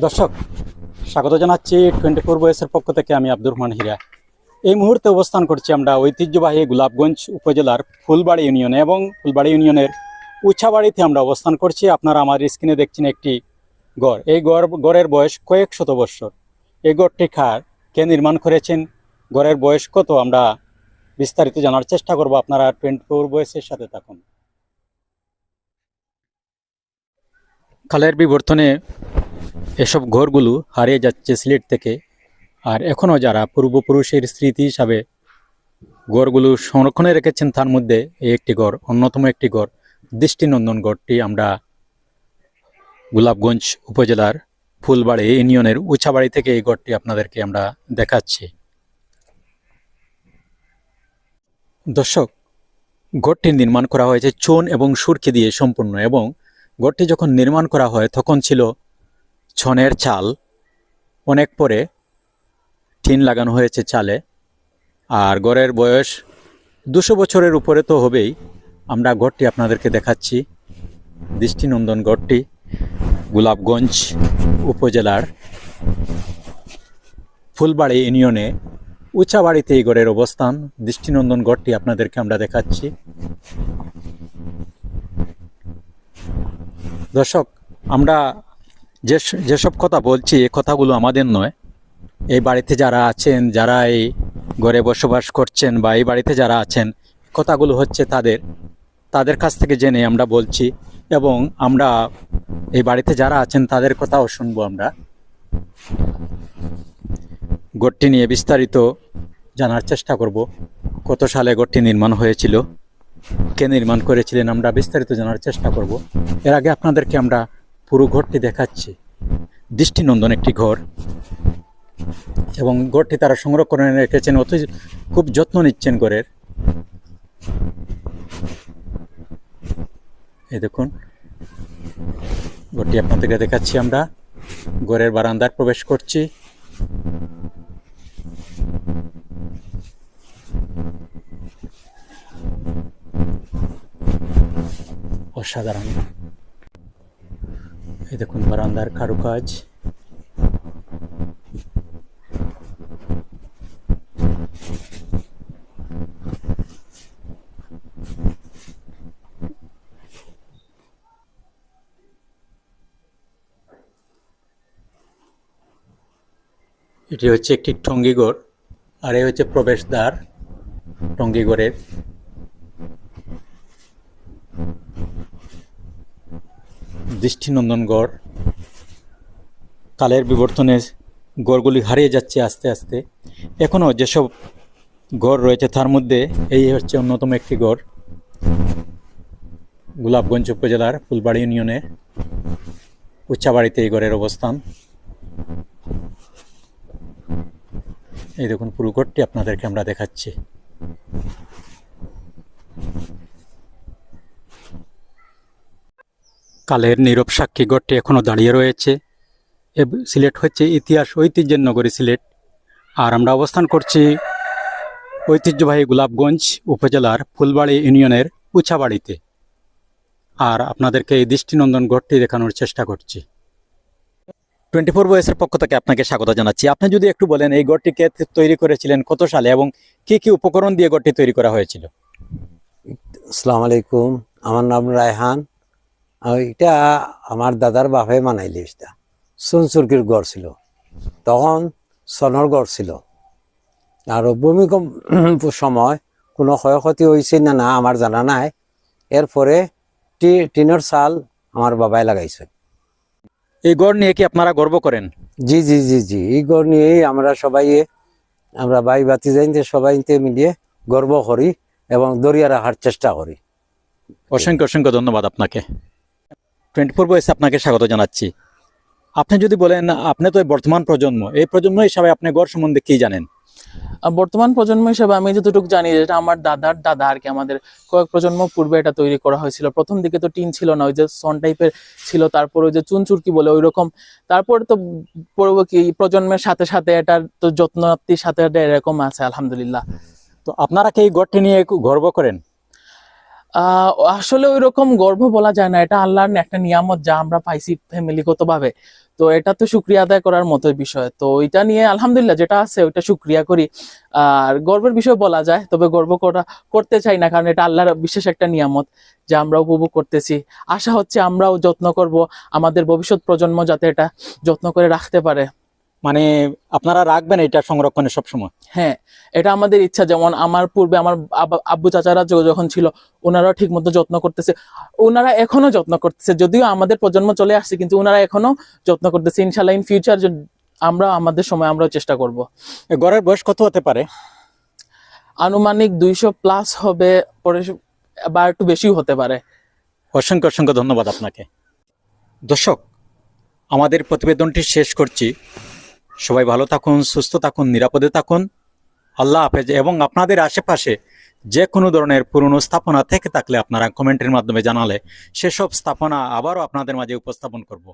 দর্শক, স্বাগত জানাচ্ছি 24 বয়েসের পক্ষ থেকে। আমি আব্দুর রহমান হীরা। এই মুহূর্তে অবস্থান করছি আমরা ঐতিহ্যবাহী গোলাপগঞ্জ উপজেলার ফুলবাড়ি ইউনিয়নে এবং ফুলবাড়ি ইউনিয়নের উছাবাড়িতে আমরা অবস্থান করছি। আপনারা আমার স্ক্রিনে দেখছেন একটি গড়। এই গড়ের বয়স কয়েক শত বৎসর। এই গড়টি কে নির্মাণ করেছেন, গড়ের বয়স কত, আমরা বিস্তারিত জানার চেষ্টা করব। আপনারা 24 বয়েসের সাথে থাকুন। কালের বিবর্তনে এসব ঘরগুলো হারিয়ে যাচ্ছে সিলেট থেকে। আর এখনও যারা পূর্বপুরুষের স্মৃতি হিসাবে গড়গুলো সংরক্ষণে রেখেছেন, তার মধ্যে এই একটি গড়, অন্যতম একটি গড়, দৃষ্টিনন্দন গড়টি আমরা গোলাপগঞ্জ উপজেলার ফুলবাড়ি ইউনিয়নের উছাবাড়ি থেকে এই গড়টি আপনাদেরকে আমরা দেখাচ্ছি। দর্শক, গড়টি নির্মাণ করা হয়েছে চুন এবং সুরকি দিয়ে সম্পূর্ণ, এবং গড়টি যখন নির্মাণ করা হয় তখন ছিল ছনের চাল, অনেক পরে টিন লাগানো হয়েছে চালে। আর গড়ের বয়স 200 বছরের উপরে তো হবেই। আমরা গড়টি আপনাদেরকে দেখাচ্ছি। দৃষ্টিনন্দন গড়টি গোলাপগঞ্জ উপজেলার ফুলবাড়ি ইউনিয়নে উচাবাড়িতে এই গড়ের অবস্থান। দৃষ্টিনন্দন গড়টি আপনাদেরকে আমরা দেখাচ্ছি। দর্শক, আমরা যেসব কথা বলছি, এই কথাগুলো আমাদের নয়। এই বাড়িতে যারা আছেন, যারা এই ঘরে বসবাস করছেন বা এই বাড়িতে যারা আছেন, কথাগুলো হচ্ছে তাদের কাছ থেকে জেনে আমরা বলছি, এবং আমরা এই বাড়িতে যারা আছেন তাদের কথাও শুনবো। আমরা গড়টি নিয়ে বিস্তারিত জানার চেষ্টা করব। কত সালে গড়টি নির্মাণ হয়েছিল, কে নির্মাণ করেছিলেন, আমরা বিস্তারিত জানার চেষ্টা করব। এর আগে আপনাদেরকে আমরা পুরো ঘরটি দেখাচ্ছি। দৃষ্টিনন্দন একটি ঘর, এবং গড়টি তারা সংরক্ষণে রেখেছেন, খুব যত্ন নিচ্ছেন ঘরের। এই দেখুন, ঘরটি আপনাদেরকে দেখাচ্ছি। আমরা ঘরের বারান্দায় প্রবেশ করছি। অসাধারণ। এই দেখুন বারান্দার কারুকাজ। এটি হচ্ছে একটি টঙ্গিঘর, আর এই হচ্ছে প্রবেশদ্বার টঙ্গিঘরের। দৃষ্টিনন্দন গড়। কালের বিবর্তনে গড়গুলি হারিয়ে যাচ্ছে আস্তে আস্তে। এখনও যেসব গড় রয়েছে তার মধ্যে এই হচ্ছে অন্যতম একটি গড়। গোলাপগঞ্জ উপজেলার ফুলবাড়ি ইউনিয়নে উচ্চাবাড়িতে এই গড়ের অবস্থান। এই দেখুন পুরো গড়টি আপনাদেরকে আমরা দেখাচ্ছি। কালের নীরব সাক্ষী গড়টি এখনও দাঁড়িয়ে রয়েছে। সিলেট হচ্ছে ইতিহাস ঐতিহ্যের নগরী সিলেট। আর আমরা অবস্থান করছি ঐতিহ্যবাহী গোলাপগঞ্জ উপজেলার ফুলবাড়ি ইউনিয়নের উছাবাড়িতে। আর আপনাদেরকে এই দৃষ্টিনন্দন গড়টি দেখানোর চেষ্টা করছি। 24 বয়েসের পক্ষ থেকে আপনাকে স্বাগত জানাচ্ছি। আপনি যদি একটু বলেন এই গড়টি কে তৈরি করেছিলেন, কত সালে, এবং কি কি উপকরণ দিয়ে গড়টি তৈরি করা হয়েছিল? আসসালামু আলাইকুম, আমার নাম রায়হান। এটা আমার দাদার বাপে বানাইলে। এটা সুনসুরকির গড় ছিল, তখন সনর গড় ছিল। আর ভূমিকম্প সময় কোনো ক্ষয়ক্ষতি হয়েছে না না আমার জানা নাই। এরপরে টিনের চাল আমার বাবাই লাগাইছে। এই গড় নিয়ে কি আপনারা গর্ব করেন? জি জি জি জি, এই গড় নিয়েই আমরা ভাই বাতি যাইতে সবাই মিলিয়ে গর্ব করি এবং দরিয়া রাখার চেষ্টা করি। অসংখ্য অসংখ্য ধন্যবাদ আপনাকে। 24 বয়েসে আপনাকে স্বাগত জানাচ্ছি। আপনি যদি বলেন, আপনি তো বর্তমান প্রজন্ম, এই প্রজন্ম হিসাবে আপনি গড় সম্বন্ধে কি জানেন? বর্তমান প্রজন্ম হিসেবে আমি যতটুকু জানি, যেটা আমার দাদার দাদা আর কি, আমাদের কয়েক প্রজন্ম পূর্বে এটা তৈরি করা হয়েছিল। প্রথম দিকে তো টিন ছিল না, ওই যে সন টাইপের ছিল, তারপর ওই যে চুনচুরকি বলে ওই রকম। তারপরে তো পরবর্তী প্রজন্মের সাথে সাথে এটার তো যত্নাপ্তির সাথে এরকম আছে, আলহামদুলিল্লাহ। তো আপনারা কি এই গড়টি নিয়ে গর্ব করেন? আসলে ওই রকম গর্ব বলা যায় না, এটা আল্লাহর একটা নিয়ামত যা আমরা পাইছি ফ্যামিলিগত ভাবে। তো এটা তো শুক্রিয়া আদায় করার মতোই বিষয়, তো ওইটা নিয়ে আলহামদুলিল্লাহ যেটা আছে ওইটা শুক্রিয়া করি। আর গর্বের বিষয় বলা যায়, তবে গর্ব করতে চাই না, কারণ এটা আল্লাহর বিশেষ একটা নিয়ামত যা আমরা উপভোগ করতেছি। আশা হচ্ছে আমরাও যত্ন করব, আমাদের ভবিষ্যৎ প্রজন্ম যাতে এটা যত্ন করে রাখতে পারে। মানে আপনারা রাখবেন এটা সংরক্ষণে সবসময়? হ্যাঁ, এটা আমাদের ইচ্ছা। যেমন আমার পূর্বে আমার আব্বু চাচারা যখন ছিল, ওনারাও ঠিক মতো যত্ন করতেছে, ওনারা এখনো যত্ন করতেছে। যদিও আমাদের প্রজন্ম চলে আসছে, কিন্তু ওনারা এখনো যত্ন করতেছে। ইনশাল্লাহ ইন ফিউচার আমরা আমাদের সময় আমরাও চেষ্টা করব। এ গড়ের বয়স কত হতে পারে? আনুমানিক 200+ হবে, পরে বা একটু বেশিও হতে পারে। অসংখ্য অসংখ্য ধন্যবাদ আপনাকে। দর্শক, আমাদের প্রতিবেদনটি শেষ করছি। সবাই ভালো থাকুন, সুস্থ থাকুন, নিরাপদে থাকুন। আল্লাহ হাফেজ। এবং আপনাদের আশেপাশে যে কোনো ধরনের পুরনো স্থাপনা থেকে থাকলে আপনারা কমেন্টের মাধ্যমে জানালে সেসব স্থাপনা আবারও আপনাদের মাঝে উপস্থাপন করব।